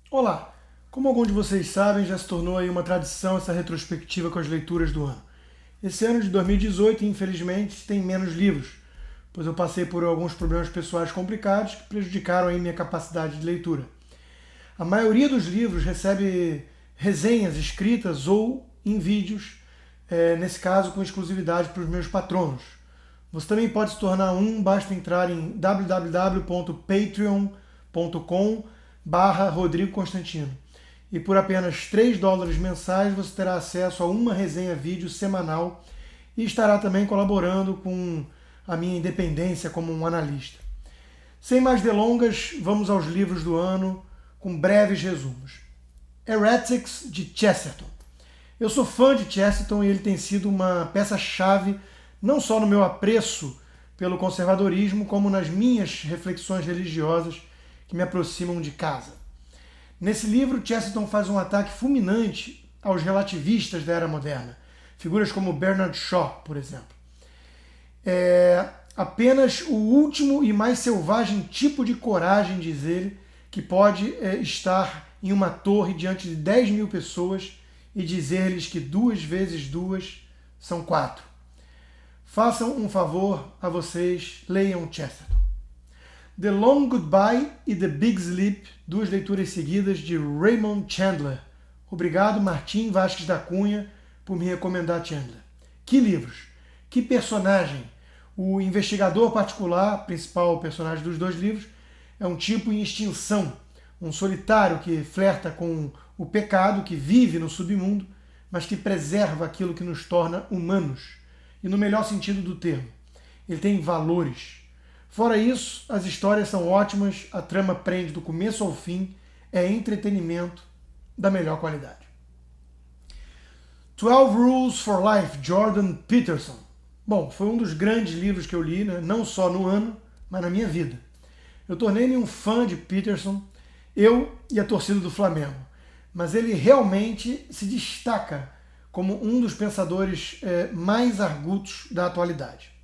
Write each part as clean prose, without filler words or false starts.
Olá! Como alguns de vocês sabem, já se tornou aí uma tradição essa retrospectiva com as leituras do ano. Esse ano de 2018, infelizmente, tem menos livros, pois eu passei por alguns problemas pessoais complicados que prejudicaram aí minha capacidade de leitura. A maioria dos livros recebe resenhas escritas ou em vídeos, nesse caso com exclusividade para os meus patronos. Você também pode se tornar um, basta entrar em www.patreon.com/Rodrigo Constantino. E por apenas $3 mensais você terá acesso a uma resenha vídeo semanal e estará também colaborando com a minha independência como um analista. Sem mais delongas, vamos aos livros do ano com breves resumos. Heretics, de Chesterton. Eu sou fã de Chesterton e ele tem sido uma peça-chave não só no meu apreço pelo conservadorismo, como nas minhas reflexões religiosas que me aproximam de casa. Nesse livro, Chesterton faz um ataque fulminante aos relativistas da era moderna, figuras como Bernard Shaw, por exemplo. É apenas o último e mais selvagem tipo de coragem, diz ele, que pode estar em uma torre diante de 10 mil pessoas e dizer-lhes que 2 vezes 2 são 4. Façam um favor a vocês, leiam Chesterton. The Long Goodbye e The Big Sleep, 2 leituras seguidas de Raymond Chandler. Obrigado, Martim Vasques da Cunha, por me recomendar Chandler. Que livros, que personagem! O investigador particular, principal personagem dos 2 livros, é um tipo em extinção, um solitário que flerta com o pecado, que vive no submundo, mas que preserva aquilo que nos torna humanos, e no melhor sentido do termo. Ele tem valores. Fora isso, as histórias são ótimas, a trama prende do começo ao fim, é entretenimento da melhor qualidade. 12 Rules for Life, Jordan Peterson. Bom, foi um dos grandes livros que eu li, né? Não só no ano, mas na minha vida. Eu tornei-me um fã de Peterson, eu e a torcida do Flamengo. Mas ele realmente se destaca como um dos pensadores mais argutos da atualidade.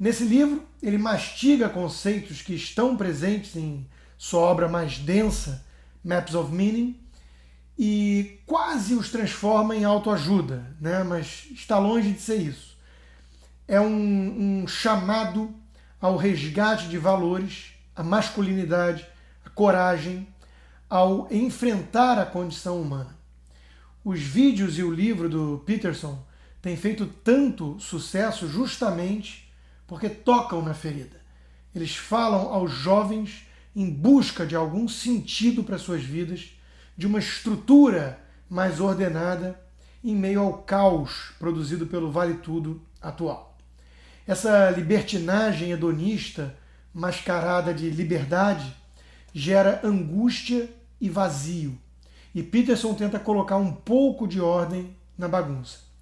Nesse livro, ele mastiga conceitos que estão presentes em sua obra mais densa, Maps of Meaning, e quase os transforma em autoajuda, né? Mas está longe de ser isso. É um chamado ao resgate de valores, a masculinidade, a coragem, ao enfrentar a condição humana. Os vídeos e o livro do Peterson têm feito tanto sucesso justamente porque tocam na ferida. Eles falam aos jovens em busca de algum sentido para suas vidas, de uma estrutura mais ordenada em meio ao caos produzido pelo Vale Tudo atual. Essa libertinagem hedonista, mascarada de liberdade, gera angústia e vazio. E Peterson tenta colocar um pouco de ordem na bagunça.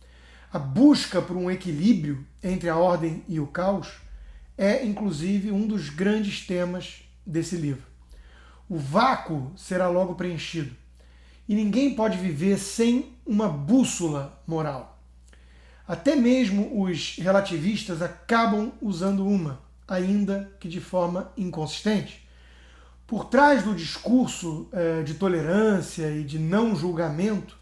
A busca por um equilíbrio entre a ordem e o caos é, inclusive, um dos grandes temas desse livro. O vácuo será logo preenchido. E ninguém pode viver sem uma bússola moral. Até mesmo os relativistas acabam usando uma, ainda que de forma inconsistente. Por trás do discurso de tolerância e de não julgamento,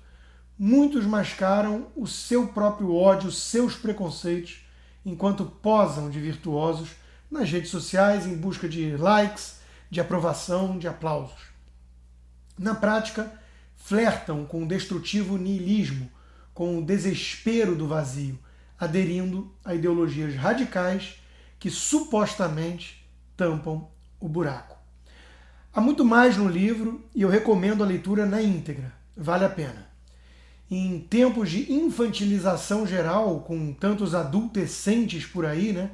muitos mascaram o seu próprio ódio, seus preconceitos, enquanto posam de virtuosos nas redes sociais em busca de likes, de aprovação, de aplausos. Na prática, flertam com o destrutivo niilismo, com o desespero do vazio, aderindo a ideologias radicais que supostamente tampam o buraco. Há muito mais no livro e eu recomendo a leitura na íntegra, vale a pena. Em tempos de infantilização geral, com tantos adultescentes por aí, né,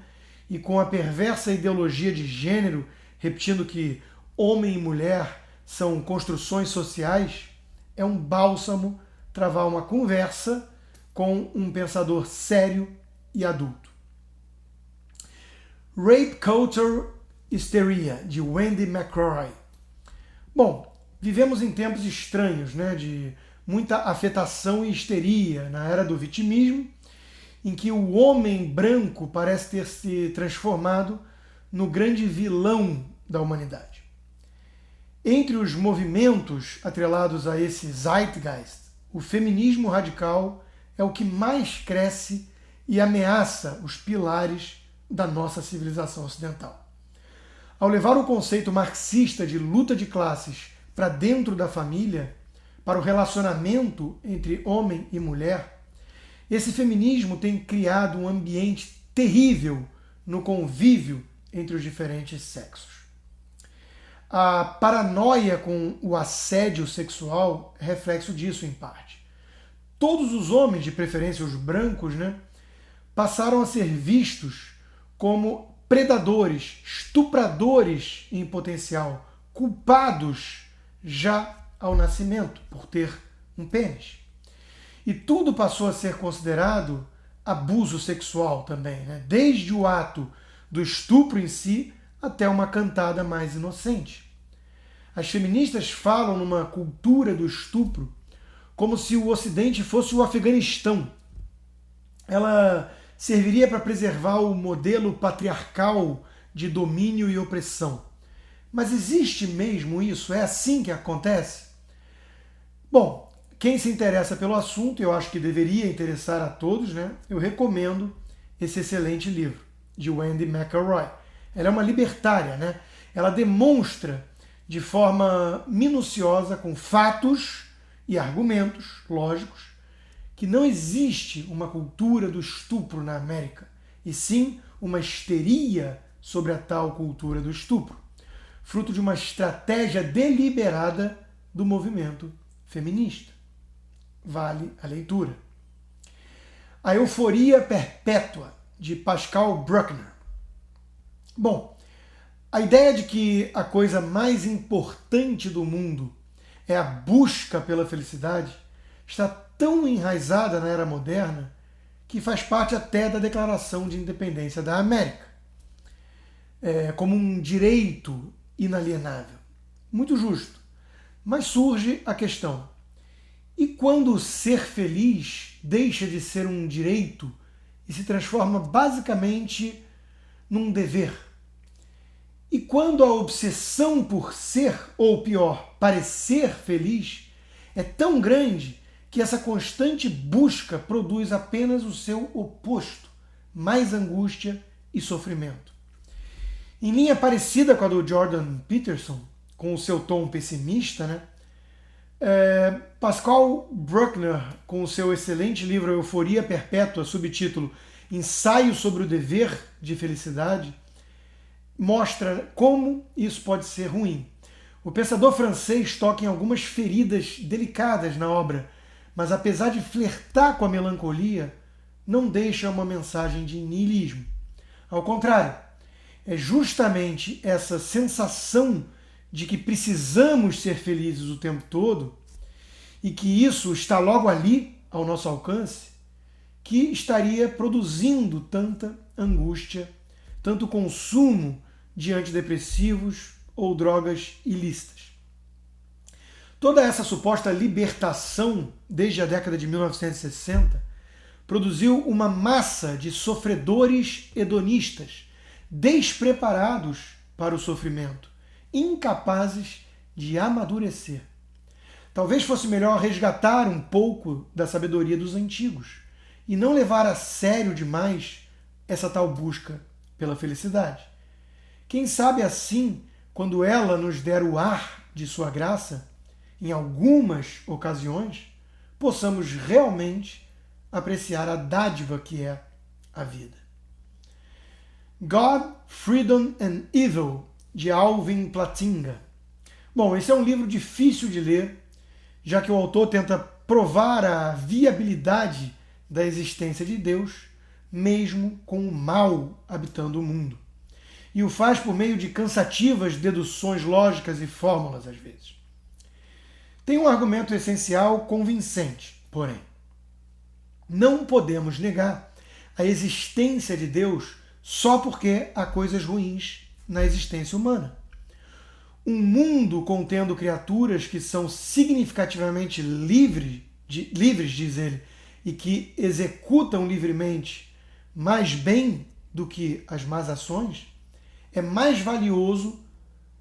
e com a perversa ideologia de gênero, repetindo que homem e mulher são construções sociais, é um bálsamo travar uma conversa com um pensador sério e adulto. Rape Culture Hysteria, de Wendy McCrory. Bom, vivemos em tempos estranhos, né, de muita afetação e histeria na era do vitimismo, em que o homem branco parece ter se transformado no grande vilão da humanidade. Entre os movimentos atrelados a esse zeitgeist, o feminismo radical é o que mais cresce e ameaça os pilares da nossa civilização ocidental. Ao levar o conceito marxista de luta de classes para dentro da família, para o relacionamento entre homem e mulher, esse feminismo tem criado um ambiente terrível no convívio entre os diferentes sexos. A paranoia com o assédio sexual é reflexo disso, em parte. Todos os homens, de preferência os brancos, passaram a ser vistos como predadores, estupradores em potencial, culpados já ao nascimento por ter um pênis. E tudo passou a ser considerado abuso sexual também, desde o ato do estupro em si até uma cantada mais inocente. As feministas falam numa cultura do estupro como se o Ocidente fosse o Afeganistão. Ela serviria para preservar o modelo patriarcal de domínio e opressão. Mas existe mesmo isso? É assim que acontece? Bom, quem se interessa pelo assunto, eu acho que deveria interessar a todos, eu recomendo esse excelente livro, de Wendy McElroy. Ela é uma libertária, Ela demonstra de forma minuciosa, com fatos e argumentos lógicos, que não existe uma cultura do estupro na América, e sim uma histeria sobre a tal cultura do estupro, fruto de uma estratégia deliberada do movimento feminista. Vale a leitura. A Euforia Perpétua, de Pascal Bruckner. Bom, a ideia de que a coisa mais importante do mundo é a busca pela felicidade está tão enraizada na era moderna que faz parte até da Declaração de Independência da América, como um direito inalienável. Muito justo. Mas surge a questão: e quando ser feliz deixa de ser um direito e se transforma basicamente num dever? E quando a obsessão por ser, ou pior, parecer feliz, é tão grande que essa constante busca produz apenas o seu oposto, mais angústia e sofrimento. Em linha parecida com a do Jordan Peterson, com o seu tom pessimista, Pascal Bruckner, com o seu excelente livro Euforia Perpétua, subtítulo Ensaio sobre o Dever de Felicidade, mostra como isso pode ser ruim. O pensador francês toca em algumas feridas delicadas na obra, mas apesar de flertar com a melancolia, não deixa uma mensagem de niilismo. Ao contrário, é justamente essa sensação de que precisamos ser felizes o tempo todo e que isso está logo ali, ao nosso alcance, que estaria produzindo tanta angústia, tanto consumo de antidepressivos ou drogas ilícitas. Toda essa suposta libertação, desde a década de 1960, produziu uma massa de sofredores hedonistas, despreparados para o sofrimento, incapazes de amadurecer. Talvez fosse melhor resgatar um pouco da sabedoria dos antigos e não levar a sério demais essa tal busca pela felicidade. Quem sabe assim, quando ela nos der o ar de sua graça, em algumas ocasiões, possamos realmente apreciar a dádiva que é a vida. God, Freedom and Evil, de Alvin Plantinga. Bom, esse é um livro difícil de ler, já que o autor tenta provar a viabilidade da existência de Deus, mesmo com o mal habitando o mundo. E o faz por meio de cansativas deduções lógicas e fórmulas, às vezes. Tem um argumento essencial convincente, porém. Não podemos negar a existência de Deus só porque há coisas ruins na existência humana. Um mundo contendo criaturas que são significativamente livres, diz ele, e que executam livremente mais bem do que as más ações, é mais valioso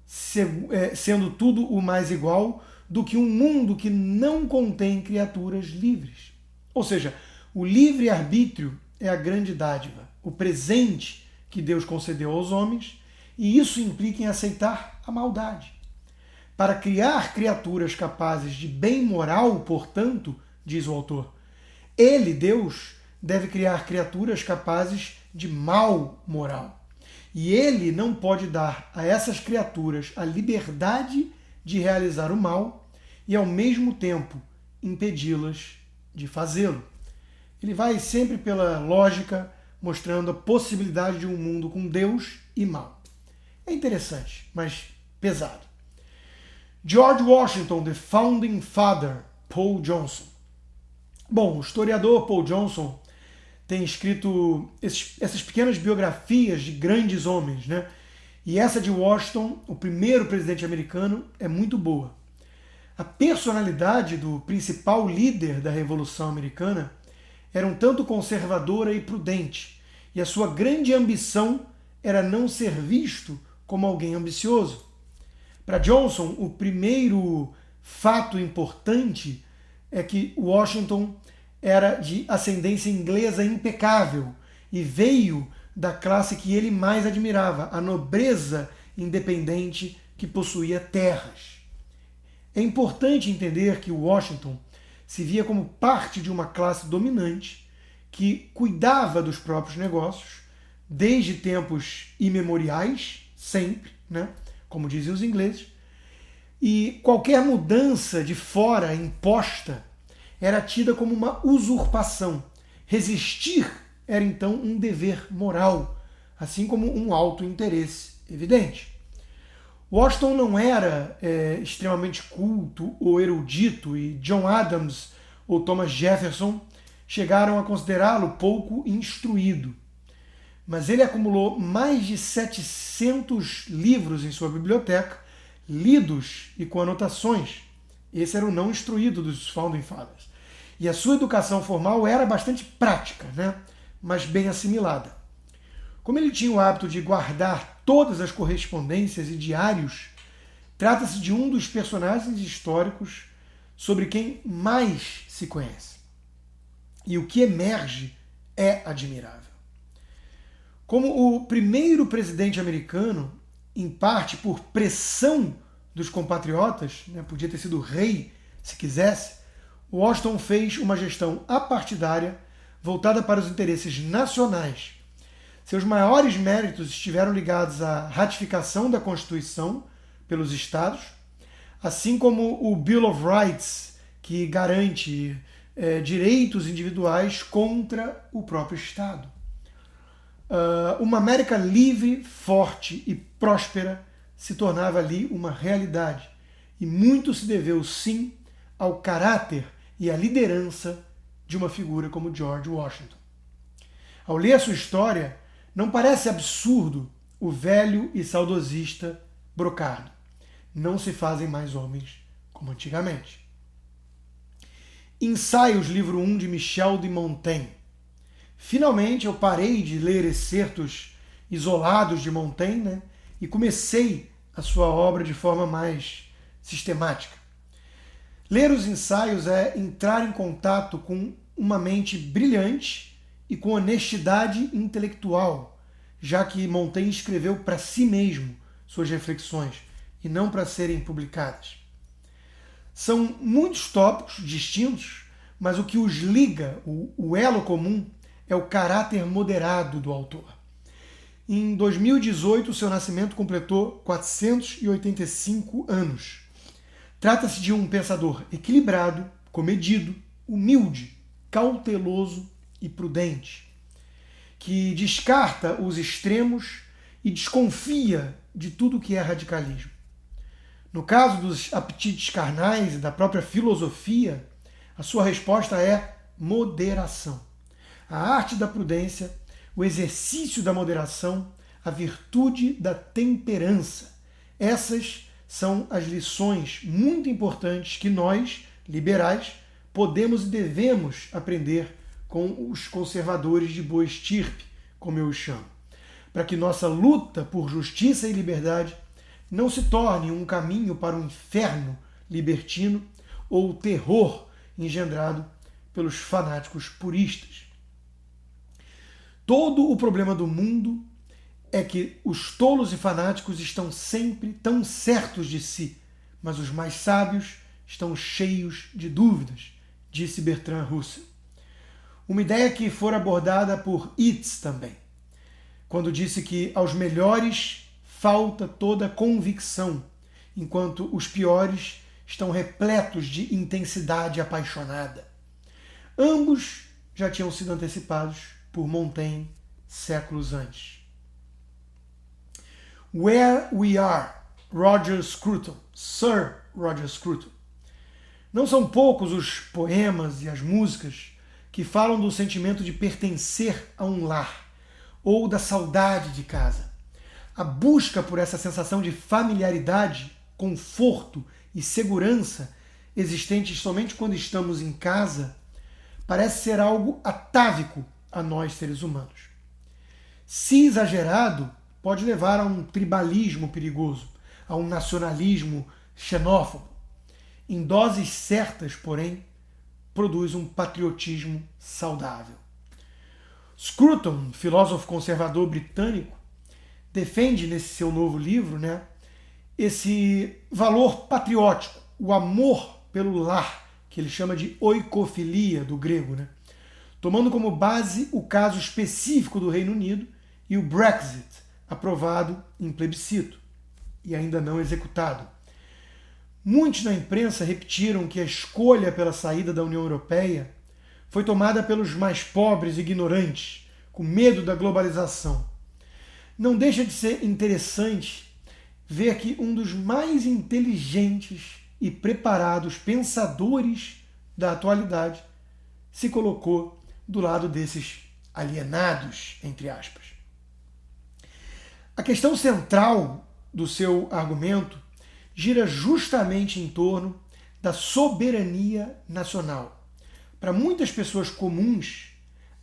sendo tudo o mais igual, do que um mundo que não contém criaturas livres. Ou seja, o livre-arbítrio é a grande dádiva, o presente que Deus concedeu aos homens, e isso implica em aceitar a maldade. Para criar criaturas capazes de bem moral, portanto, diz o autor, ele, Deus, deve criar criaturas capazes de mal moral. E ele não pode dar a essas criaturas a liberdade de realizar o mal e, ao mesmo tempo, impedi-las de fazê-lo. Ele vai sempre pela lógica, mostrando a possibilidade de um mundo com Deus e mal. É interessante, mas pesado. George Washington, the Founding Father, Paul Johnson. Bom, o historiador Paul Johnson tem escrito essas pequenas biografias de grandes homens, né? E essa de Washington, o primeiro presidente americano, é muito boa. A personalidade do principal líder da Revolução Americana era um tanto conservadora e prudente, e a sua grande ambição era não ser visto como alguém ambicioso. Para Johnson, o primeiro fato importante é que Washington era de ascendência inglesa impecável e veio da classe que ele mais admirava, a nobreza independente que possuía terras. É importante entender que Washington se via como parte de uma classe dominante que cuidava dos próprios negócios desde tempos imemoriais, sempre, né? Como dizem os ingleses, e qualquer mudança de fora imposta era tida como uma usurpação. Resistir era então um dever moral, assim como um alto interesse evidente. Washington não era extremamente culto ou erudito, e John Adams ou Thomas Jefferson chegaram a considerá-lo pouco instruído. Mas ele acumulou mais de 700 livros em sua biblioteca, lidos e com anotações. Esse era o não instruído dos Founding Fathers. E a sua educação formal era bastante prática, né? Mas bem assimilada. Como ele tinha o hábito de guardar todas as correspondências e diários, trata-se de um dos personagens históricos sobre quem mais se conhece. E o que emerge é admirável. Como o primeiro presidente americano, em parte por pressão dos compatriotas, né, podia ter sido rei se quisesse, Washington fez uma gestão apartidária voltada para os interesses nacionais. Seus maiores méritos estiveram ligados à ratificação da Constituição pelos Estados, assim como o Bill of Rights, que garante direitos individuais contra o próprio Estado. Uma América livre, forte e próspera se tornava ali uma realidade. E muito se deveu, sim, ao caráter e à liderança de uma figura como George Washington. Ao ler a sua história, não parece absurdo o velho e saudosista Brocardo. Não se fazem mais homens como antigamente. Ensaios, livro 1 de Michel de Montaigne. Finalmente eu parei de ler excertos isolados de Montaigne, né, e comecei a sua obra de forma mais sistemática. Ler os ensaios é entrar em contato com uma mente brilhante e com honestidade intelectual, já que Montaigne escreveu para si mesmo suas reflexões e não para serem publicadas. São muitos tópicos distintos, mas o que os liga, o elo comum, é o caráter moderado do autor. Em 2018, seu nascimento completou 485 anos. Trata-se de um pensador equilibrado, comedido, humilde, cauteloso e prudente, que descarta os extremos e desconfia de tudo que é radicalismo. No caso dos apetites carnais e da própria filosofia, a sua resposta é moderação. A arte da prudência, o exercício da moderação, a virtude da temperança. Essas são as lições muito importantes que nós, liberais, podemos e devemos aprender com os conservadores de boa estirpe, como eu os chamo, para que nossa luta por justiça e liberdade não se torne um caminho para um inferno libertino ou o terror engendrado pelos fanáticos puristas. Todo o problema do mundo é que os tolos e fanáticos estão sempre tão certos de si, mas os mais sábios estão cheios de dúvidas, disse Bertrand Russell. Uma ideia que fora abordada por Yeats também, quando disse que aos melhores falta toda convicção, enquanto os piores estão repletos de intensidade apaixonada. Ambos já tinham sido antecipados por Montaigne séculos antes. Where We Are, Roger Scruton, Sir Roger Scruton. Não são poucos os poemas e as músicas que falam do sentimento de pertencer a um lar ou da saudade de casa. A busca por essa sensação de familiaridade, conforto e segurança existentes somente quando estamos em casa parece ser algo atávico a nós seres humanos. Se exagerado, pode levar a um tribalismo perigoso, a um nacionalismo xenófobo. Em doses certas, porém, produz um patriotismo saudável. Scruton, filósofo conservador britânico, defende nesse seu novo livro, esse valor patriótico, o amor pelo lar, que ele chama de oikofilia, do grego, tomando como base o caso específico do Reino Unido e o Brexit, aprovado em plebiscito e ainda não executado. Muitos na imprensa repetiram que a escolha pela saída da União Europeia foi tomada pelos mais pobres e ignorantes, com medo da globalização. Não deixa de ser interessante ver que um dos mais inteligentes e preparados pensadores da atualidade se colocou do lado desses alienados, entre aspas. A questão central do seu argumento gira justamente em torno da soberania nacional. Para muitas pessoas comuns,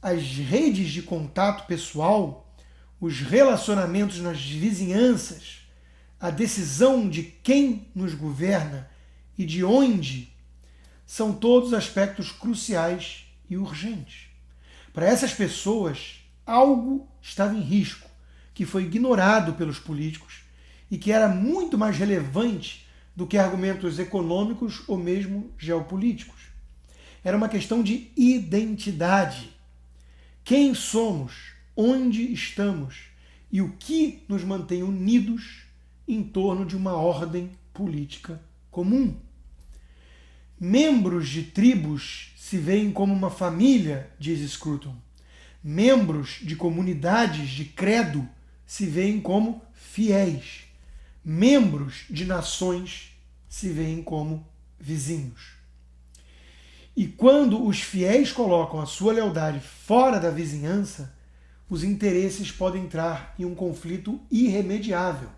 as redes de contato pessoal, os relacionamentos nas vizinhanças, a decisão de quem nos governa e de onde, são todos aspectos cruciais e urgentes. Para essas pessoas, algo estava em risco, que foi ignorado pelos políticos e que era muito mais relevante do que argumentos econômicos ou mesmo geopolíticos. Era uma questão de identidade. Quem somos, onde estamos e o que nos mantém unidos em torno de uma ordem política comum. Membros de tribos se veem como uma família, diz Scruton. Membros de comunidades de credo se veem como fiéis. Membros de nações se veem como vizinhos. E quando os fiéis colocam a sua lealdade fora da vizinhança, os interesses podem entrar em um conflito irremediável.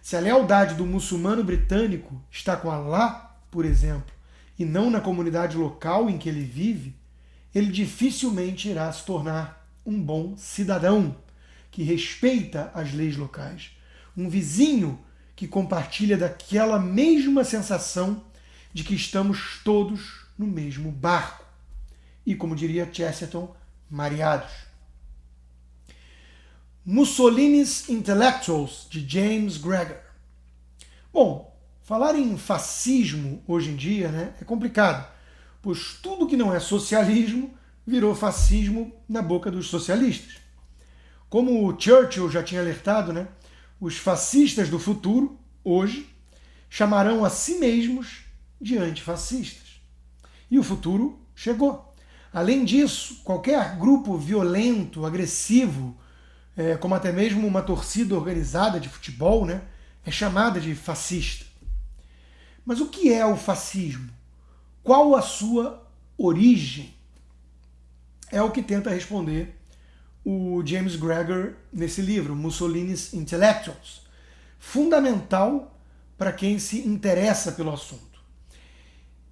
Se a lealdade do muçulmano britânico está com Allah, por exemplo, e não na comunidade local em que ele vive, ele dificilmente irá se tornar um bom cidadão que respeita as leis locais, um vizinho que compartilha daquela mesma sensação de que estamos todos no mesmo barco. E, como diria Chesterton, mareados. Mussolini's Intellectuals, de James Gregor. Bom, falar em fascismo hoje em dia é complicado, pois tudo que não é socialismo virou fascismo na boca dos socialistas. Como o Churchill já tinha alertado, os fascistas do futuro, hoje, chamarão a si mesmos de antifascistas. E o futuro chegou. Além disso, qualquer grupo violento, agressivo, como até mesmo uma torcida organizada de futebol, é chamada de fascista. Mas o que é o fascismo? Qual a sua origem? É o que tenta responder o James Gregor nesse livro, Mussolini's Intellectuals, fundamental para quem se interessa pelo assunto.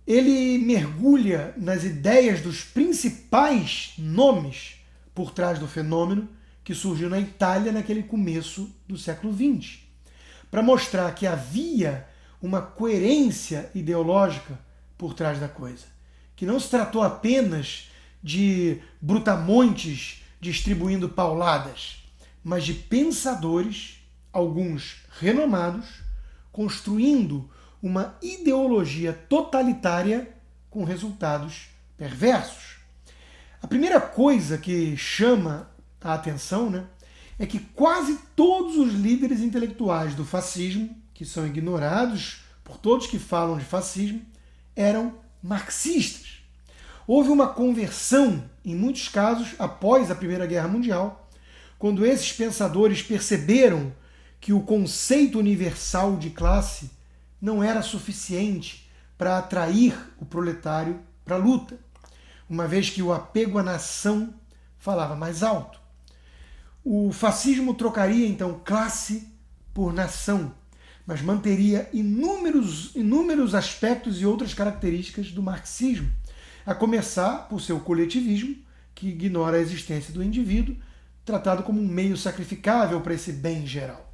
Ele mergulha nas ideias dos principais nomes por trás do fenômeno que surgiu na Itália naquele começo do século XX. para mostrar que havia uma coerência ideológica por trás da coisa, que não se tratou apenas de brutamontes distribuindo pauladas, mas de pensadores, alguns renomados, construindo uma ideologia totalitária com resultados perversos. A primeira coisa que chama a atenção, né, é que quase todos os líderes intelectuais do fascismo, que são ignorados por todos que falam de fascismo, eram marxistas. Houve uma conversão, em muitos casos, após a Primeira Guerra Mundial, quando esses pensadores perceberam que o conceito universal de classe não era suficiente para atrair o proletário para a luta, uma vez que o apego à nação falava mais alto. O fascismo trocaria então classe por nação, mas manteria inúmeros aspectos e outras características do marxismo, a começar por seu coletivismo, que ignora a existência do indivíduo, tratado como um meio sacrificável para esse bem geral.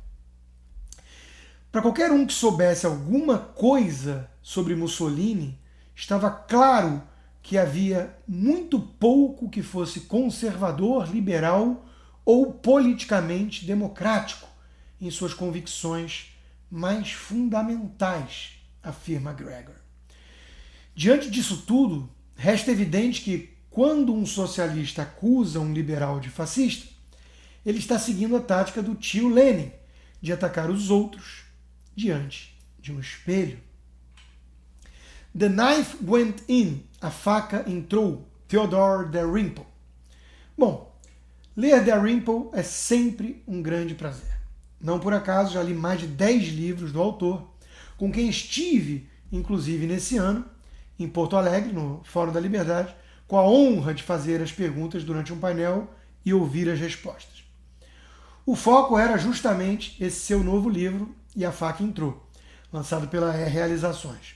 Para qualquer um que soubesse alguma coisa sobre Mussolini, estava claro que havia muito pouco que fosse conservador, liberal ou politicamente democrático em suas convicções mais fundamentais, afirma Gregor. Diante disso tudo, resta evidente que quando um socialista acusa um liberal de fascista, ele está seguindo a tática do tio Lenin, de atacar os outros diante de um espelho. The knife went in, a faca entrou, Theodore Dalrymple. Bom, ler Dalrymple é sempre um grande prazer. Não por acaso já li mais de 10 livros do autor, com quem estive, inclusive nesse ano, em Porto Alegre, no Fórum da Liberdade, com a honra de fazer as perguntas durante um painel e ouvir as respostas. O foco era justamente esse seu novo livro, E a Faca Entrou, lançado pela Realizações.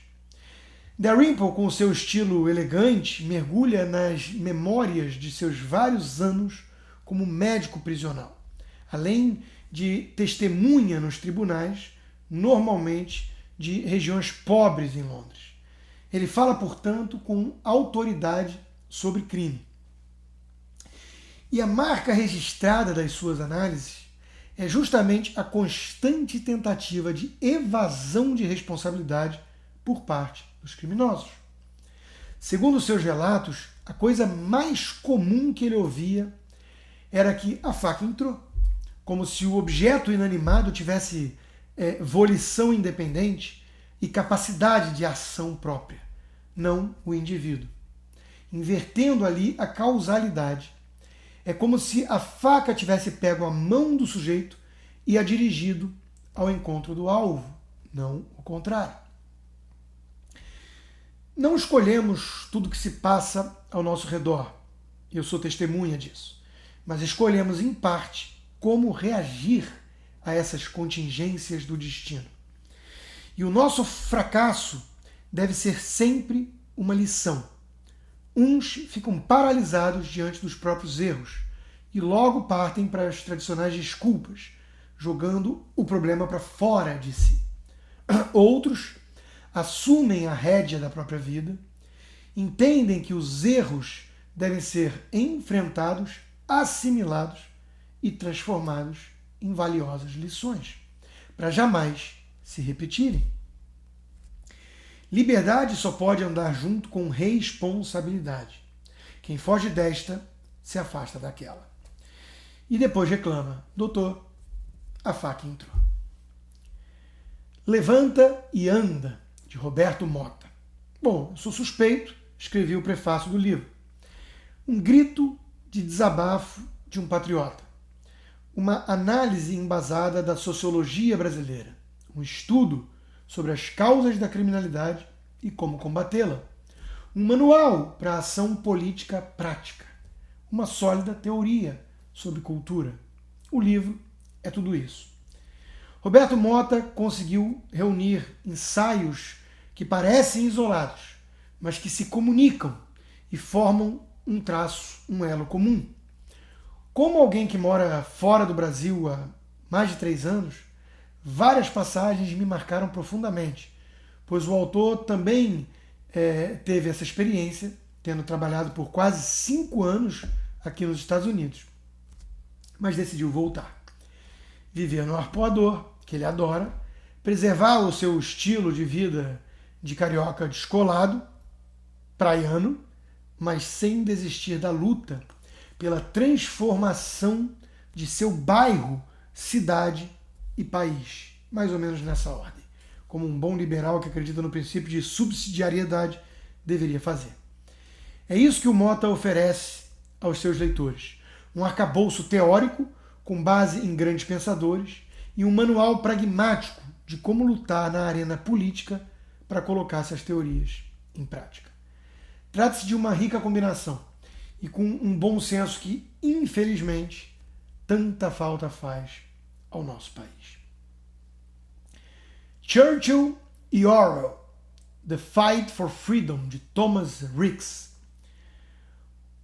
Dalrymple, com o seu estilo elegante, mergulha nas memórias de seus vários anos como médico prisional, além de testemunha nos tribunais, normalmente de regiões pobres em Londres. Ele fala, portanto, com autoridade sobre crime. E a marca registrada das suas análises é justamente a constante tentativa de evasão de responsabilidade por parte dos criminosos. Segundo seus relatos, a coisa mais comum que ele ouvia era que a faca entrou, como se o objeto inanimado tivesse volição independente e capacidade de ação própria, não o indivíduo. Invertendo ali a causalidade. É como se a faca tivesse pego a mão do sujeito e a dirigido ao encontro do alvo, não o contrário. Não escolhemos tudo que se passa ao nosso redor, eu sou testemunha disso, mas escolhemos, em parte, como reagir a essas contingências do destino. E o nosso fracasso deve ser sempre uma lição. Uns ficam paralisados diante dos próprios erros e logo partem para as tradicionais desculpas, jogando o problema para fora de si. Outros assumem a rédea da própria vida, entendem que os erros devem ser enfrentados, assimilados e transformados em valiosas lições, para jamais se repetirem. Liberdade só pode andar junto com responsabilidade. Quem foge desta se afasta daquela. E depois reclama: doutor, a faca entrou. Levanta e anda, de Roberto Motta. Bom, eu sou suspeito, escrevi o prefácio do livro. Um grito de desabafo de um patriota. Uma análise embasada da sociologia brasileira. Um estudo sobre as causas da criminalidade e como combatê-la. Um manual para a ação política prática. Uma sólida teoria sobre cultura. O livro é tudo isso. Roberto Motta conseguiu reunir ensaios que parecem isolados, mas que se comunicam e formam um traço, um elo comum. Como alguém que mora fora do Brasil há mais de 3 anos, várias passagens me marcaram profundamente, pois o autor também teve essa experiência, tendo trabalhado por quase 5 anos aqui nos Estados Unidos, mas decidiu voltar. Viver no arpoador, que ele adora, preservar o seu estilo de vida de carioca descolado, praiano, mas sem desistir da luta pela transformação de seu bairro, cidade e país. Mais ou menos nessa ordem. Como um bom liberal que acredita no princípio de subsidiariedade deveria fazer. É isso que o Motta oferece aos seus leitores. Um arcabouço teórico com base em grandes pensadores e um manual pragmático de como lutar na arena política para colocar essas teorias em prática. Trata-se de uma rica combinação e com um bom senso que, infelizmente, tanta falta faz ao nosso país. Churchill e Orwell, The Fight for Freedom, de Thomas Ricks.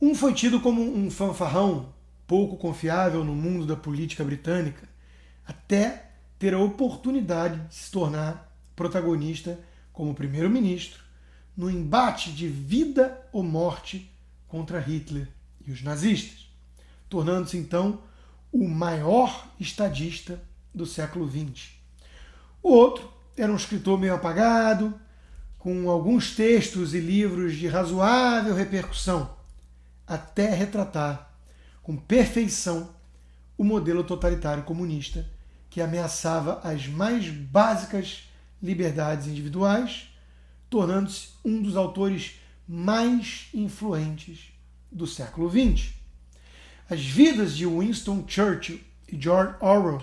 Um foi tido como um fanfarrão pouco confiável no mundo da política britânica, até ter a oportunidade de se tornar protagonista como primeiro-ministro no embate de vida ou morte contra Hitler e os nazistas, tornando-se então o maior estadista do século XX. O outro era um escritor meio apagado, com alguns textos e livros de razoável repercussão, até retratar com perfeição o modelo totalitário comunista que ameaçava as mais básicas liberdades individuais, tornando-se um dos autores mais influentes do século XX. As vidas de Winston Churchill e George Orwell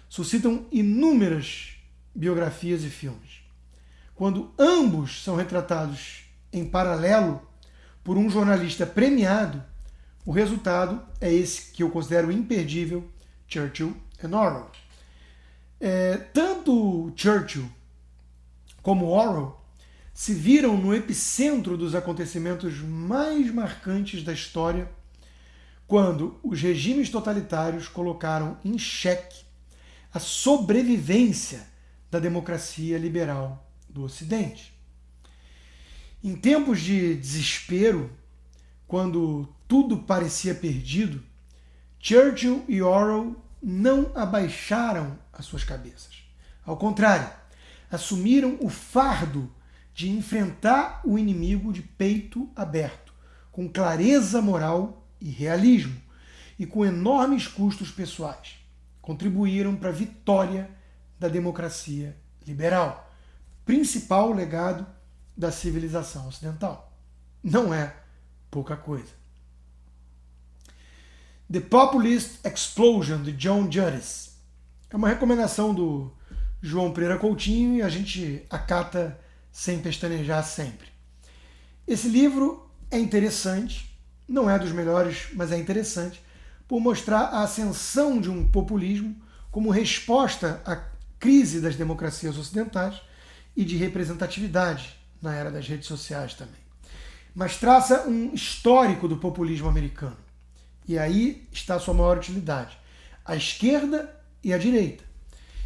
suscitam inúmeras biografias e filmes. Quando ambos são retratados em paralelo por um jornalista premiado, o resultado é esse que eu considero imperdível, Churchill e Orwell. Tanto Churchill como Orwell se viram no epicentro dos acontecimentos mais marcantes da história, quando os regimes totalitários colocaram em xeque a sobrevivência da democracia liberal do Ocidente. Em tempos de desespero, quando tudo parecia perdido, Churchill e Orwell não abaixaram as suas cabeças. Ao contrário, assumiram o fardo de enfrentar o inimigo de peito aberto, com clareza moral e realismo, e com enormes custos pessoais. Contribuíram para a vitória da democracia liberal, principal legado da civilização ocidental. Não é pouca coisa. The Populist Explosion, de John Judis. É uma recomendação do João Pereira Coutinho e a gente acata sem pestanejar sempre. Esse livro é interessante, não é dos melhores, mas é interessante, por mostrar a ascensão de um populismo como resposta à crise das democracias ocidentais e de representatividade na era das redes sociais também. Mas traça um histórico do populismo americano. E aí está a sua maior utilidade. A esquerda e a direita.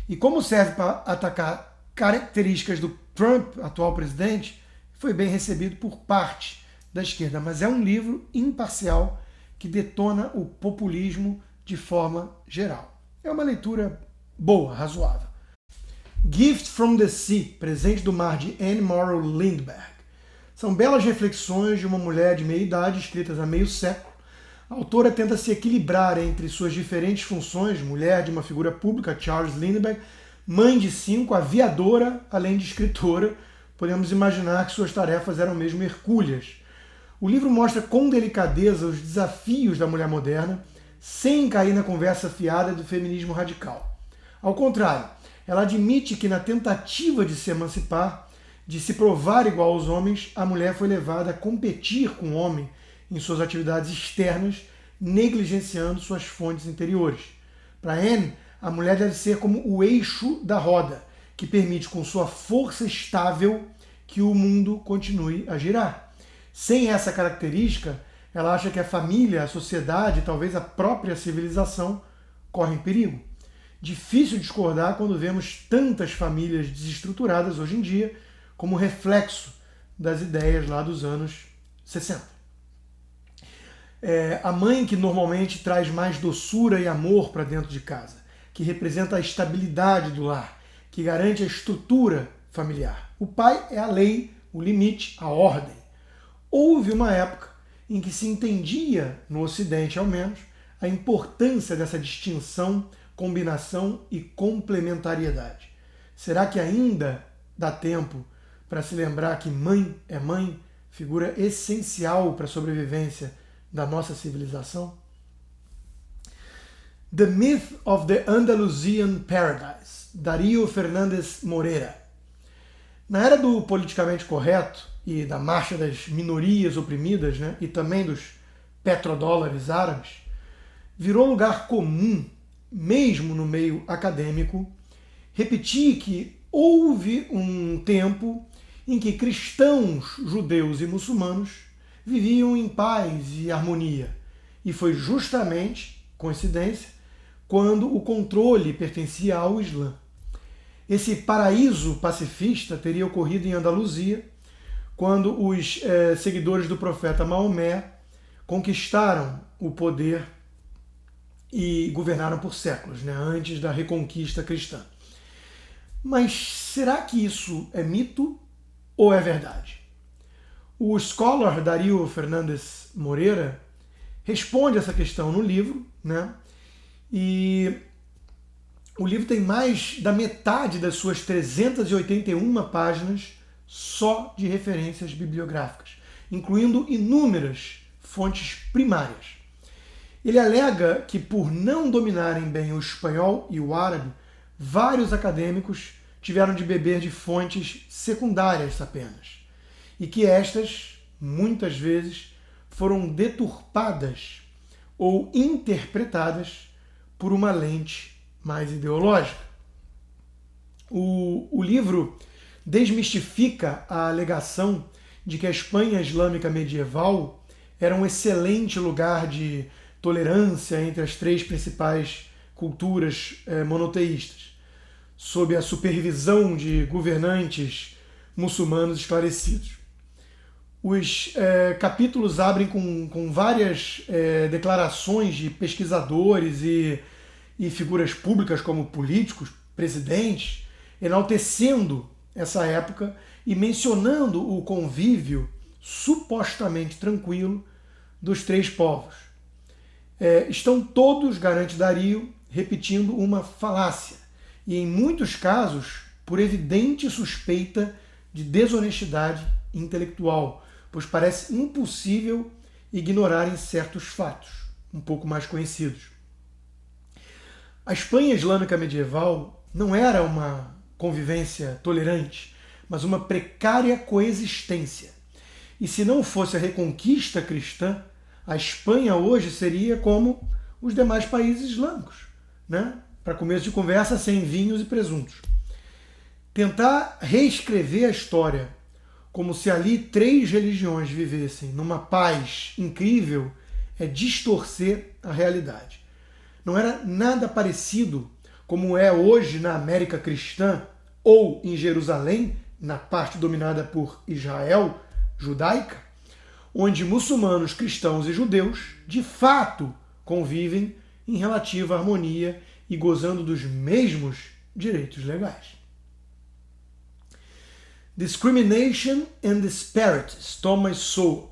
E como serve para atacar características do Trump, atual presidente, foi bem recebido por parte da esquerda. Mas é um livro imparcial que detona o populismo de forma geral. É uma leitura boa, razoável. Gift from the Sea, Presente do Mar, de Anne Morrow Lindbergh. São belas reflexões de uma mulher de meia idade, escritas há meio século. A autora tenta se equilibrar entre suas diferentes funções, mulher de uma figura pública, Charles Lindbergh, mãe de 5, aviadora, além de escritora. Podemos imaginar que suas tarefas eram mesmo hercúleas. O livro mostra com delicadeza os desafios da mulher moderna, sem cair na conversa fiada do feminismo radical. Ao contrário, ela admite que na tentativa de se emancipar, de se provar igual aos homens, a mulher foi levada a competir com o homem em suas atividades externas, negligenciando suas fontes interiores. Para Anne, a mulher deve ser como o eixo da roda, que permite com sua força estável que o mundo continue a girar. Sem essa característica, ela acha que a família, a sociedade, talvez a própria civilização correm perigo. Difícil discordar quando vemos tantas famílias desestruturadas hoje em dia como reflexo das ideias lá dos anos 60. A mãe que normalmente traz mais doçura e amor para dentro de casa, que representa a estabilidade do lar, que garante a estrutura familiar. O pai é a lei, o limite, a ordem. Houve uma época em que se entendia, no Ocidente ao menos, a importância dessa distinção, combinação e complementariedade. Será que ainda dá tempo para se lembrar que mãe é mãe, figura essencial para a sobrevivência da nossa civilização? The Myth of the Andalusian Paradise, Darío Fernández Moreira. Na era do politicamente correto e da marcha das minorias oprimidas, né, e também dos petrodólares árabes, virou lugar comum, mesmo no meio acadêmico, repetir que houve um tempo em que cristãos, judeus e muçulmanos viviam em paz e harmonia. E foi justamente, coincidência, quando o controle pertencia ao Islã. Esse paraíso pacifista teria ocorrido em Andaluzia, quando os seguidores do profeta Maomé conquistaram o poder e governaram por séculos, né, antes da reconquista cristã. Mas será que isso é mito ou é verdade? O scholar Darío Fernández Moreira responde essa questão no livro, né? E o livro tem mais da metade das suas 381 páginas só de referências bibliográficas, incluindo inúmeras fontes primárias. Ele alega que, por não dominarem bem o espanhol e o árabe, vários acadêmicos tiveram de beber de fontes secundárias apenas, e que estas, muitas vezes, foram deturpadas ou interpretadas por uma lente mais ideológica. O livro desmistifica a alegação de que a Espanha islâmica medieval era um excelente lugar de tolerância entre as três principais culturas monoteístas, sob a supervisão de governantes muçulmanos esclarecidos. Os capítulos abrem com várias declarações de pesquisadores e figuras públicas como políticos, presidentes, enaltecendo essa época e mencionando o convívio supostamente tranquilo dos três povos. Estão todos, garante Darío, repetindo uma falácia, e em muitos casos por evidente suspeita de desonestidade intelectual, pois parece impossível ignorarem certos fatos um pouco mais conhecidos. A Espanha islâmica medieval não era uma convivência tolerante, mas uma precária coexistência. E se não fosse a reconquista cristã, a Espanha hoje seria como os demais países islâmicos, né? Para começo de conversa, sem vinhos e presuntos. Tentar reescrever a história como se ali três religiões vivessem numa paz incrível é distorcer a realidade. Não era nada parecido como é hoje na América cristã ou em Jerusalém, na parte dominada por Israel, judaica, onde muçulmanos, cristãos e judeus de fato convivem em relativa harmonia e gozando dos mesmos direitos legais. Discrimination and Disparities, Thomas Sowell.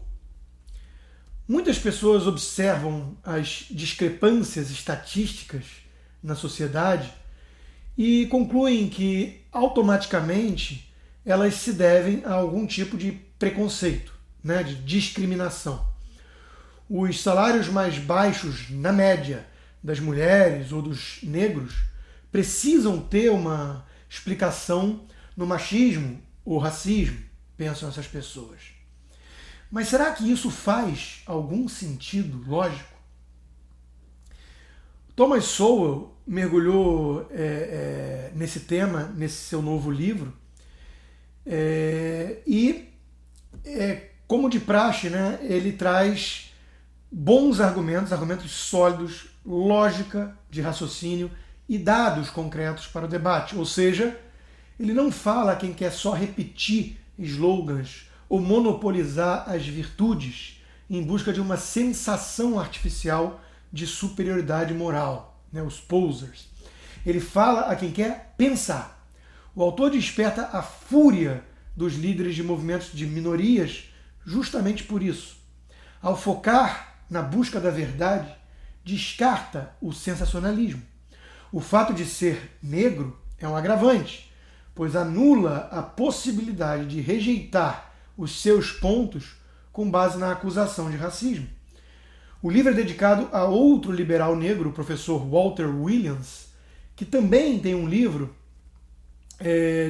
Muitas pessoas observam as discrepâncias estatísticas na sociedade e concluem que automaticamente elas se devem a algum tipo de preconceito, né, de discriminação. Os salários mais baixos, na média, das mulheres ou dos negros precisam ter uma explicação no machismo ou racismo, pensam essas pessoas. Mas será que isso faz algum sentido lógico? Thomas Sowell mergulhou nesse tema, nesse seu novo livro, como de praxe, né, ele traz bons argumentos sólidos, lógica de raciocínio e dados concretos para o debate. Ou seja, ele não fala a quem quer só repetir slogans ou monopolizar as virtudes em busca de uma sensação artificial de superioridade moral, né, os posers. Ele fala a quem quer pensar. O autor desperta a fúria dos líderes de movimentos de minorias justamente por isso. Ao focar na busca da verdade, descarta o sensacionalismo. O fato de ser negro é um agravante, pois anula a possibilidade de rejeitar os seus pontos com base na acusação de racismo. O livro é dedicado a outro liberal negro, o professor Walter Williams, que também tem um livro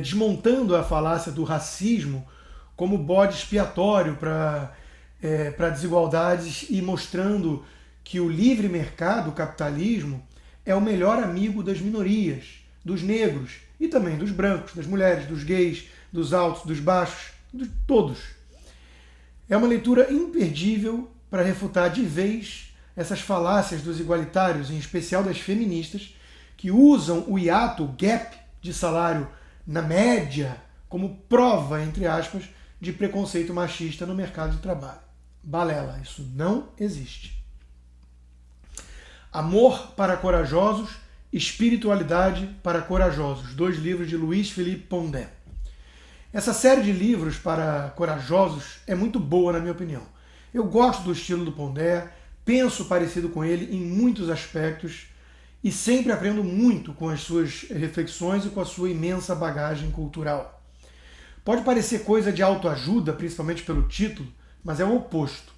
desmontando a falácia do racismo como bode expiatório para desigualdades e mostrando que o livre mercado, o capitalismo, é o melhor amigo das minorias, dos negros e também dos brancos, das mulheres, dos gays, dos altos, dos baixos, de todos. É uma leitura imperdível para refutar de vez essas falácias dos igualitários, em especial das feministas, que usam o hiato, o gap de salário na média, como prova, entre aspas, de preconceito machista no mercado de trabalho. Balela, isso não existe. Amor para Corajosos, Espiritualidade para Corajosos, 2 livros de Luiz Felipe Pondé. Essa série de livros para corajosos é muito boa, na minha opinião. Eu gosto do estilo do Pondé, penso parecido com ele em muitos aspectos e sempre aprendo muito com as suas reflexões e com a sua imensa bagagem cultural. Pode parecer coisa de autoajuda, principalmente pelo título, mas é o oposto.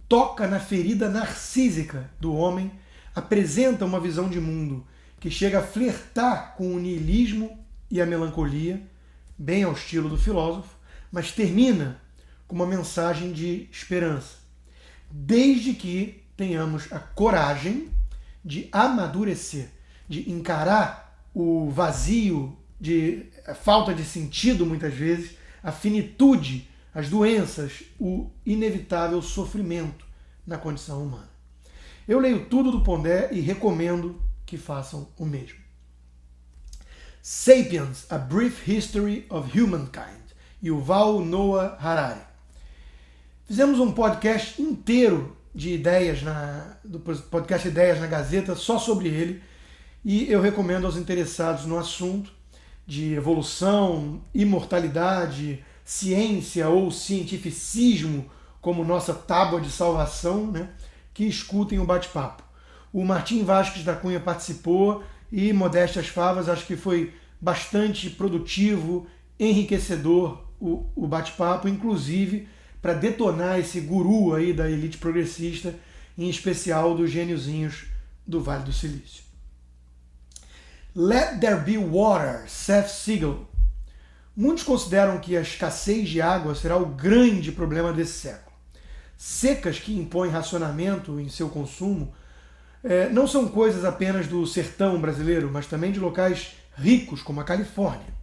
Toca na ferida narcísica do homem, apresenta uma visão de mundo que chega a flertar com o niilismo e a melancolia, bem ao estilo do filósofo, mas termina com uma mensagem de esperança. Desde que tenhamos a coragem de amadurecer, de encarar o vazio, a falta de sentido muitas vezes, a finitude, as doenças, o inevitável sofrimento na condição humana. Eu leio tudo do Pondé e recomendo que façam o mesmo. Sapiens, A Brief History of Humankind, Yuval Noah Harari. Fizemos um podcast inteiro de ideias, do podcast Ideias na Gazeta, só sobre ele, e eu recomendo aos interessados no assunto de evolução, imortalidade, ciência ou cientificismo como nossa tábua de salvação, né, que escutem o bate-papo. O Martim Vasques da Cunha participou e, modéstias favas, acho que foi bastante produtivo, enriquecedor o bate-papo, inclusive para detonar esse guru aí da elite progressista, em especial dos gêniozinhos do Vale do Silício. Let There Be Water, Seth Siegel. Muitos consideram que a escassez de água será o grande problema desse século. Secas que impõem racionamento em seu consumo não são coisas apenas do sertão brasileiro, mas também de locais ricos, como a Califórnia.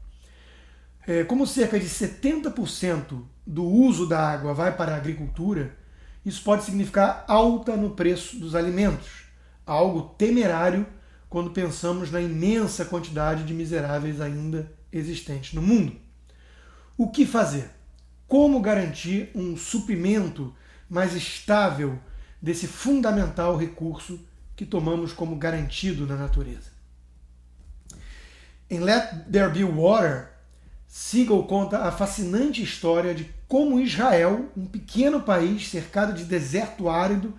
Como cerca de 70% do uso da água vai para a agricultura, isso pode significar alta no preço dos alimentos, algo temerário quando pensamos na imensa quantidade de miseráveis ainda existentes no mundo. O que fazer? Como garantir um suprimento mais estável desse fundamental recurso que tomamos como garantido na natureza? Em Let There Be Water, Siegel conta a fascinante história de como Israel, um pequeno país cercado de deserto árido,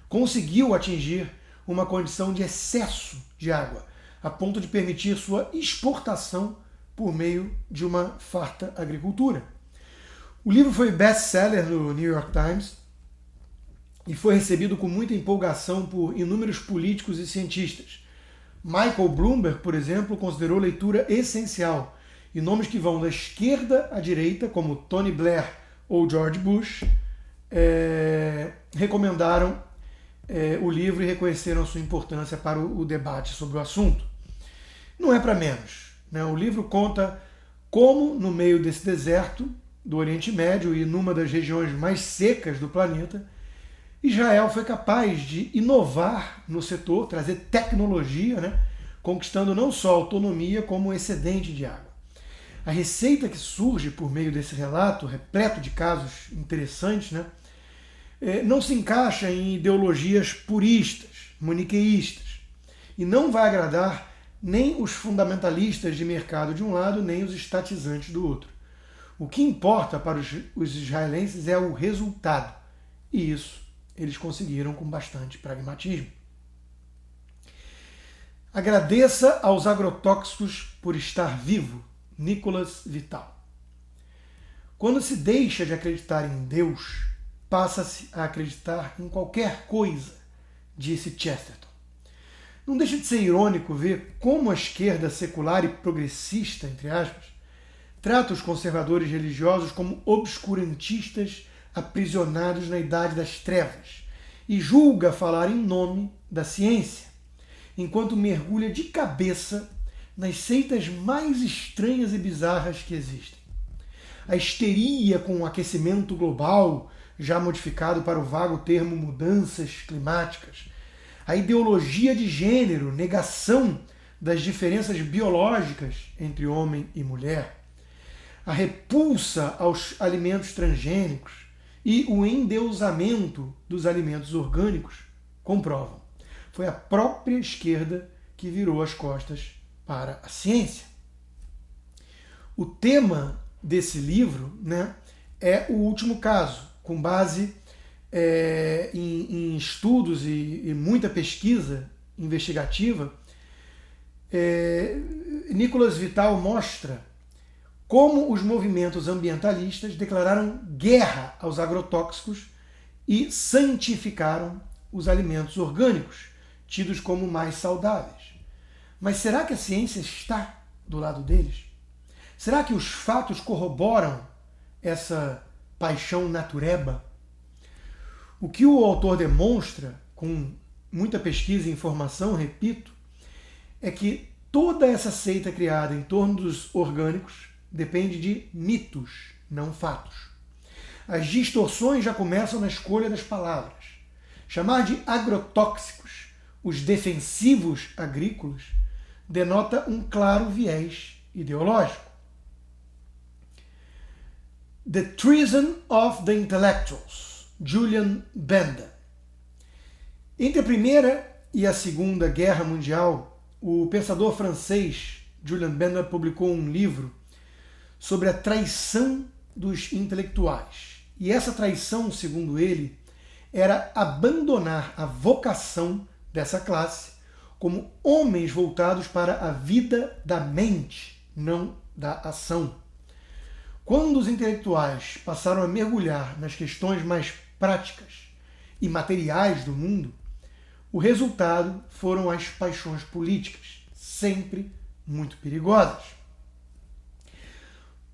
conseguiu atingir uma condição de excesso de água, a ponto de permitir sua exportação por meio de uma farta agricultura. O livro foi best-seller no New York Times e foi recebido com muita empolgação por inúmeros políticos e cientistas. Michael Bloomberg, por exemplo, considerou leitura essencial, e nomes que vão da esquerda à direita, como Tony Blair ou George Bush, recomendaram o livro e reconheceram a sua importância para o debate sobre o assunto. Não é para menos, né? O livro conta como, no meio desse deserto do Oriente Médio e numa das regiões mais secas do planeta, Israel foi capaz de inovar no setor, trazer tecnologia, né, conquistando não só autonomia, como excedente de água. A receita que surge por meio desse relato, repleto de casos interessantes, né, não se encaixa em ideologias puristas, maniqueístas, e não vai agradar nem os fundamentalistas de mercado de um lado, nem os estatizantes do outro. O que importa para os israelenses é o resultado, e isso eles conseguiram com bastante pragmatismo. Agradeça aos agrotóxicos por estar vivo. Nicolas Vital. Quando se deixa de acreditar em Deus, passa-se a acreditar em qualquer coisa, disse Chesterton. Não deixa de ser irônico ver como a esquerda secular e progressista, entre aspas, trata os conservadores religiosos como obscurantistas aprisionados na idade das trevas e julga falar em nome da ciência, enquanto mergulha de cabeça nas seitas mais estranhas e bizarras que existem. A histeria com o aquecimento global, já modificado para o vago termo mudanças climáticas, a ideologia de gênero, negação das diferenças biológicas entre homem e mulher, a repulsa aos alimentos transgênicos e o endeusamento dos alimentos orgânicos comprovam. Foi a própria esquerda que virou as costas para a ciência. O tema desse livro, né, é o último caso, com base em estudos e muita pesquisa investigativa. Nicolas Vital mostra como os movimentos ambientalistas declararam guerra aos agrotóxicos e santificaram os alimentos orgânicos, tidos como mais saudáveis. Mas será que a ciência está do lado deles? Será que os fatos corroboram essa paixão natureba? O que o autor demonstra, com muita pesquisa e informação, repito, é que toda essa seita criada em torno dos orgânicos depende de mitos, não fatos. As distorções já começam na escolha das palavras. Chamar de agrotóxicos os defensivos agrícolas denota um claro viés ideológico. The Treason of the Intellectuals, Julian Benda. Entre a Primeira e a Segunda Guerra Mundial, o pensador francês Julian Benda publicou um livro sobre a traição dos intelectuais. E essa traição, segundo ele, era abandonar a vocação dessa classe como homens voltados para a vida da mente, não da ação. Quando os intelectuais passaram a mergulhar nas questões mais práticas e materiais do mundo, o resultado foram as paixões políticas, sempre muito perigosas.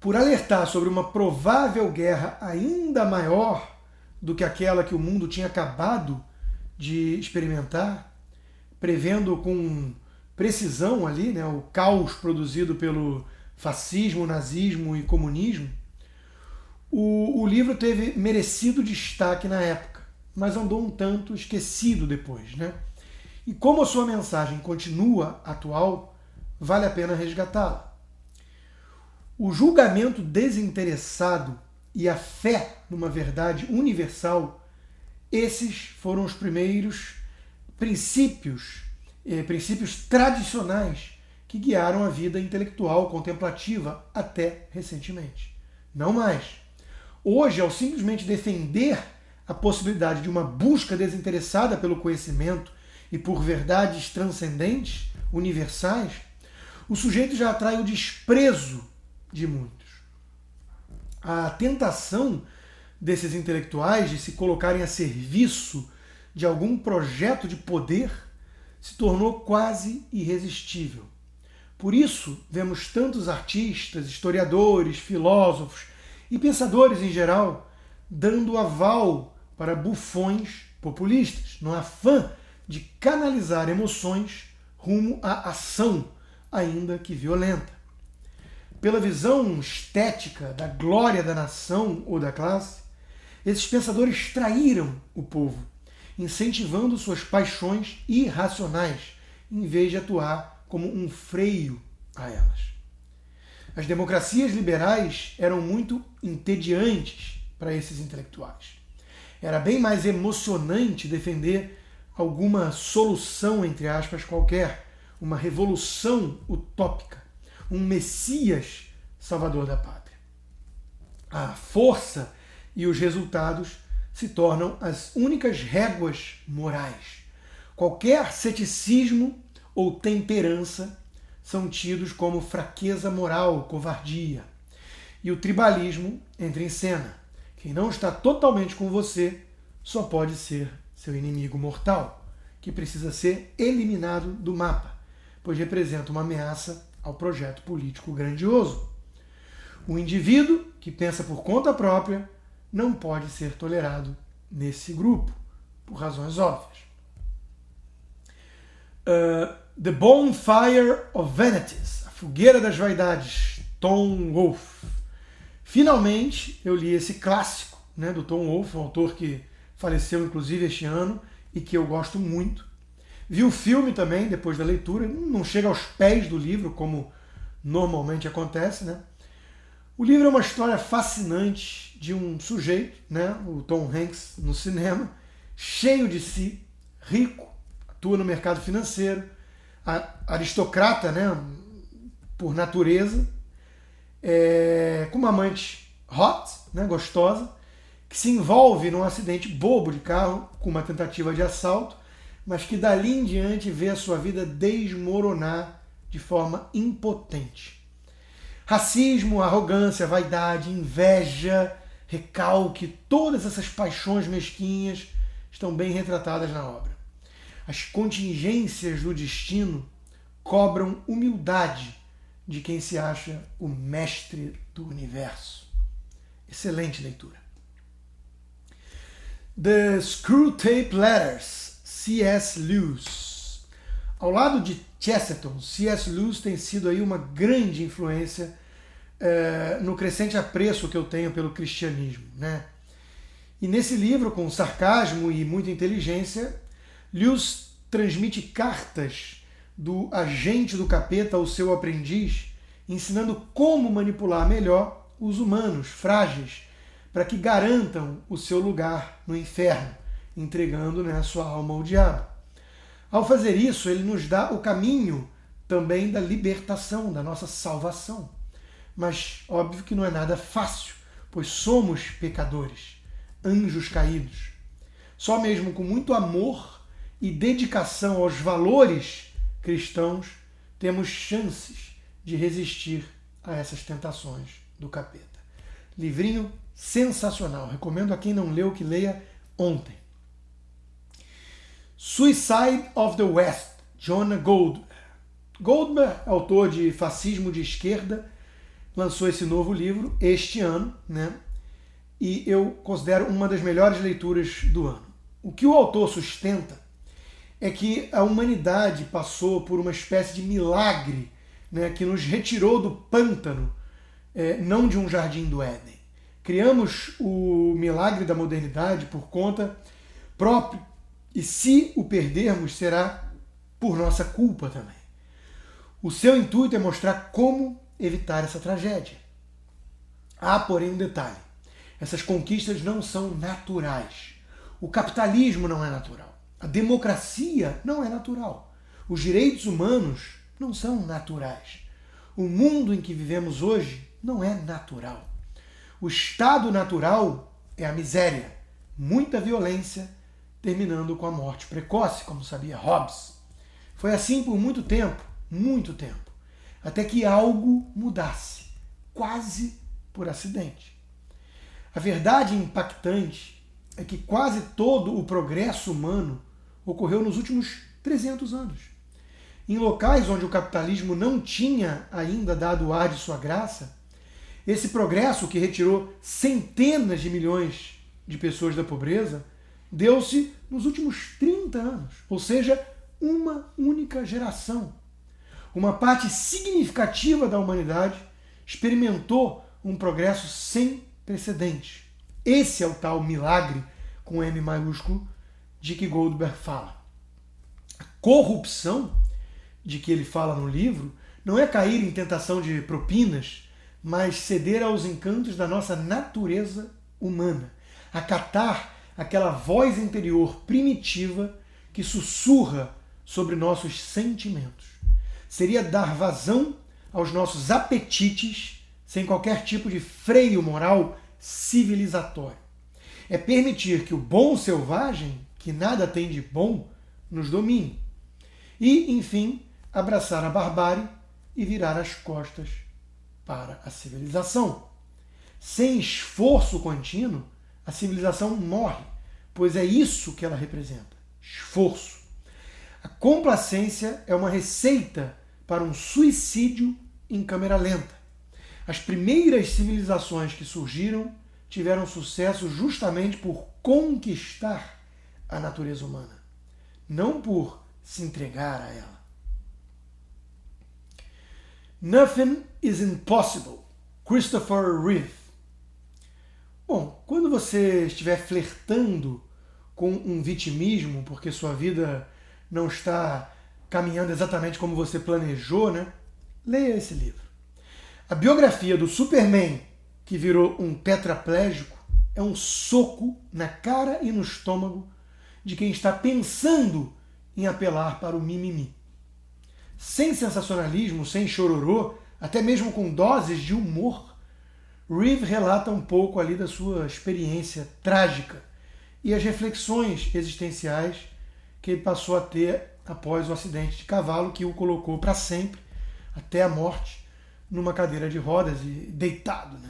Por alertar sobre uma provável guerra ainda maior do que aquela que o mundo tinha acabado de experimentar, prevendo com precisão ali, né, o caos produzido pelo fascismo, nazismo e comunismo, o livro teve merecido destaque na época, mas andou um tanto esquecido depois, né? E como a sua mensagem continua atual, vale a pena resgatá-la. O julgamento desinteressado e a fé numa verdade universal, esses foram os primeiros princípios tradicionais que guiaram a vida intelectual contemplativa até recentemente. Não mais. Hoje, ao simplesmente defender a possibilidade de uma busca desinteressada pelo conhecimento e por verdades transcendentes, universais, o sujeito já atrai o desprezo de muitos. A tentação desses intelectuais de se colocarem a serviço de algum projeto de poder se tornou quase irresistível. Por isso, vemos tantos artistas, historiadores, filósofos e pensadores em geral dando aval para bufões populistas, no afã de canalizar emoções rumo à ação, ainda que violenta. Pela visão estética da glória da nação ou da classe, esses pensadores traíram o povo, incentivando suas paixões irracionais, em vez de atuar como um freio a elas. As democracias liberais eram muito entediantes para esses intelectuais. Era bem mais emocionante defender alguma solução, entre aspas, qualquer, uma revolução utópica, um Messias salvador da pátria. A força e os resultados se tornam as únicas réguas morais. Qualquer ceticismo ou temperança são tidos como fraqueza moral, covardia. E o tribalismo entra em cena. Quem não está totalmente com você só pode ser seu inimigo mortal, que precisa ser eliminado do mapa, pois representa uma ameaça ao projeto político grandioso. O indivíduo que pensa por conta própria não pode ser tolerado nesse grupo, por razões óbvias. The Bonfire of Vanities, A Fogueira das Vaidades, Tom Wolfe. Finalmente eu li esse clássico, né, do Tom Wolfe, um autor que faleceu inclusive este ano e que eu gosto muito. Vi o filme também depois da leitura, não chega aos pés do livro, como normalmente acontece, né? O livro é uma história fascinante de um sujeito, né, o Tom Hanks, no cinema, cheio de si, rico, atua no mercado financeiro, aristocrata, né, por natureza, com uma amante hot, né, gostosa, que se envolve num acidente bobo de carro, com uma tentativa de assalto, mas que dali em diante vê a sua vida desmoronar de forma impotente. Racismo, arrogância, vaidade, inveja, recalque, todas essas paixões mesquinhas estão bem retratadas na obra. As contingências do destino cobram humildade de quem se acha o mestre do universo. Excelente leitura. The Screwtape Letters, C.S. Lewis. Ao lado de Chesterton, C.S. Lewis tem sido aí uma grande influência no crescente apreço que eu tenho pelo cristianismo, né? E nesse livro, com sarcasmo e muita inteligência, Lewis transmite cartas do agente do capeta ao seu aprendiz, ensinando como manipular melhor os humanos frágeis para que garantam o seu lugar no inferno, entregando, né, a sua alma ao diabo. Ao fazer isso, ele nos dá o caminho também da libertação, da nossa salvação. Mas óbvio que não é nada fácil, pois somos pecadores, anjos caídos. Só mesmo com muito amor e dedicação aos valores cristãos temos chances de resistir a essas tentações do capeta. Livrinho sensacional. Recomendo a quem não leu que leia ontem. Suicide of the West, Jonah Goldberg. Goldberg, autor de Fascismo de Esquerda, lançou esse novo livro este ano, né? E eu considero uma das melhores leituras do ano. O que o autor sustenta é que a humanidade passou por uma espécie de milagre, né, que nos retirou do pântano, não de um jardim do Éden. Criamos o milagre da modernidade por conta própria, e se o perdermos, será por nossa culpa também. O seu intuito é mostrar como evitar essa tragédia. Há, porém, um detalhe. Essas conquistas não são naturais. O capitalismo não é natural. A democracia não é natural. Os direitos humanos não são naturais. O mundo em que vivemos hoje não é natural. O estado natural é a miséria, muita violência, terminando com a morte precoce, como sabia Hobbes. Foi assim por muito tempo, até que algo mudasse, quase por acidente. A verdade impactante é que quase todo o progresso humano ocorreu nos últimos 300 anos. Em locais onde o capitalismo não tinha ainda dado o ar de sua graça, esse progresso que retirou centenas de milhões de pessoas da pobreza deu-se nos últimos 30 anos, ou seja, uma única geração. Uma parte significativa da humanidade experimentou um progresso sem precedentes. Esse é o tal milagre, com M maiúsculo, de que Goldberg fala. A corrupção de que ele fala no livro não é cair em tentação de propinas, mas ceder aos encantos da nossa natureza humana, acatar aquela voz interior primitiva que sussurra sobre nossos sentimentos. Seria dar vazão aos nossos apetites sem qualquer tipo de freio moral civilizatório. É permitir que o bom selvagem, que nada tem de bom, nos domine. E, enfim, abraçar a barbárie e virar as costas para a civilização. Sem esforço contínuo, a civilização morre, pois é isso que ela representa: esforço. A complacência é uma receita para um suicídio em câmera lenta. As primeiras civilizações que surgiram tiveram sucesso justamente por conquistar a natureza humana, não por se entregar a ela. Nothing is impossible, Christopher Reeve. Bom, quando você estiver flertando com um vitimismo porque sua vida não está caminhando exatamente como você planejou, né? Leia esse livro. A biografia do Superman, que virou um tetraplégico, é um soco na cara e no estômago de quem está pensando em apelar para o mimimi. Sem sensacionalismo, sem chororô, até mesmo com doses de humor, Reeve relata um pouco ali da sua experiência trágica e as reflexões existenciais que ele passou a ter após o acidente de cavalo que o colocou para sempre, até a morte, numa cadeira de rodas e deitado. Né?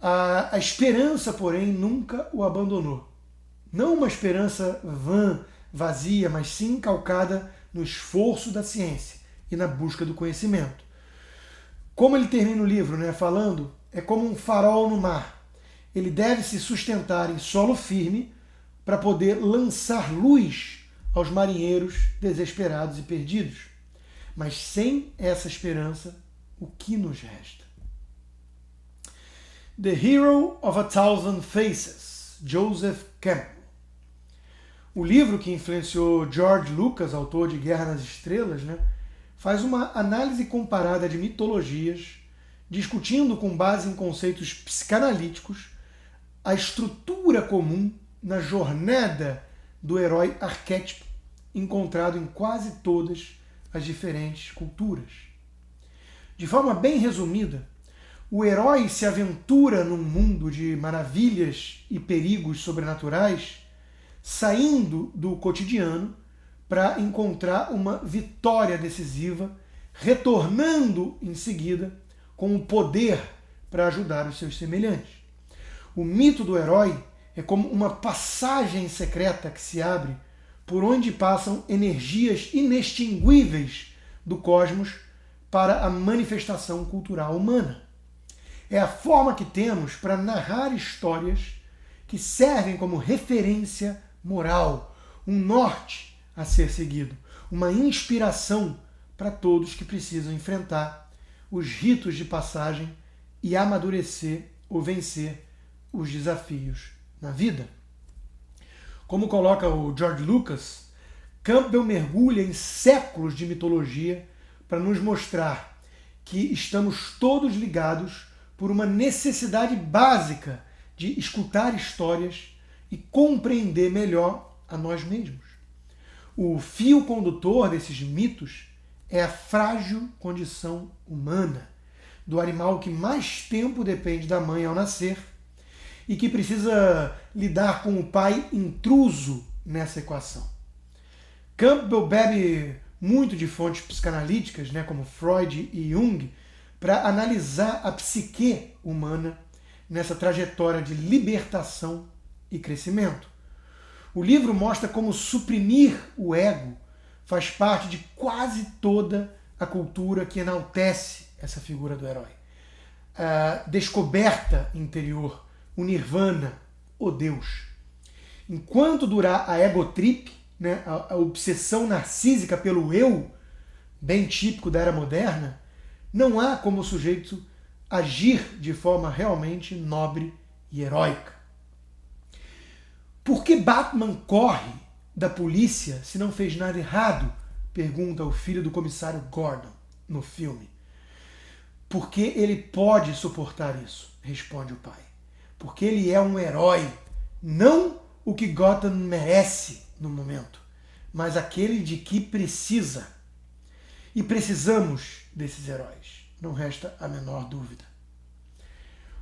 A esperança, porém, nunca o abandonou. Não uma esperança vã, vazia, mas sim calcada no esforço da ciência e na busca do conhecimento. Como ele termina o livro, né, falando, é como um farol no mar. Ele deve se sustentar em solo firme para poder lançar luz aos marinheiros desesperados e perdidos. Mas sem essa esperança, o que nos resta? The Hero of a Thousand Faces, Joseph Campbell. O livro que influenciou George Lucas, autor de Guerra nas Estrelas, né, faz uma análise comparada de mitologias, discutindo com base em conceitos psicanalíticos a estrutura comum na jornada do herói arquétipo encontrado em quase todas as diferentes culturas. De forma bem resumida, o herói se aventura num mundo de maravilhas e perigos sobrenaturais, saindo do cotidiano para encontrar uma vitória decisiva, retornando em seguida com o poder para ajudar os seus semelhantes. O mito do herói é como uma passagem secreta que se abre por onde passam energias inextinguíveis do cosmos para a manifestação cultural humana. É a forma que temos para narrar histórias que servem como referência moral, um norte a ser seguido, uma inspiração para todos que precisam enfrentar os ritos de passagem e amadurecer ou vencer os desafios na vida. Como coloca o George Lucas, Campbell mergulha em séculos de mitologia para nos mostrar que estamos todos ligados por uma necessidade básica de escutar histórias e compreender melhor a nós mesmos. O fio condutor desses mitos é a frágil condição humana, do animal que mais tempo depende da mãe ao nascer e que precisa lidar com o pai intruso nessa equação. Campbell bebe muito de fontes psicanalíticas, né, como Freud e Jung, para analisar a psique humana nessa trajetória de libertação e crescimento. O livro mostra como suprimir o ego faz parte de quase toda a cultura que enaltece essa figura do herói. A descoberta interior, o nirvana, o Deus. Enquanto durar a egotrip, né, a obsessão narcísica pelo eu, bem típico da era moderna, não há como o sujeito agir de forma realmente nobre e heróica. Por que Batman corre da polícia se não fez nada errado? pergunta o filho do comissário Gordon no filme. Por que ele pode suportar isso? Responde o pai. Porque ele é um herói, não o que Gotham merece no momento, mas aquele de que precisa. E precisamos desses heróis, não resta a menor dúvida.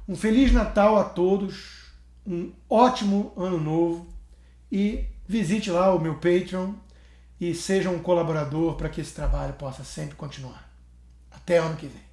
Um Feliz Natal a todos, um ótimo Ano Novo e visite lá o meu Patreon e seja um colaborador para que esse trabalho possa sempre continuar. Até ano que vem.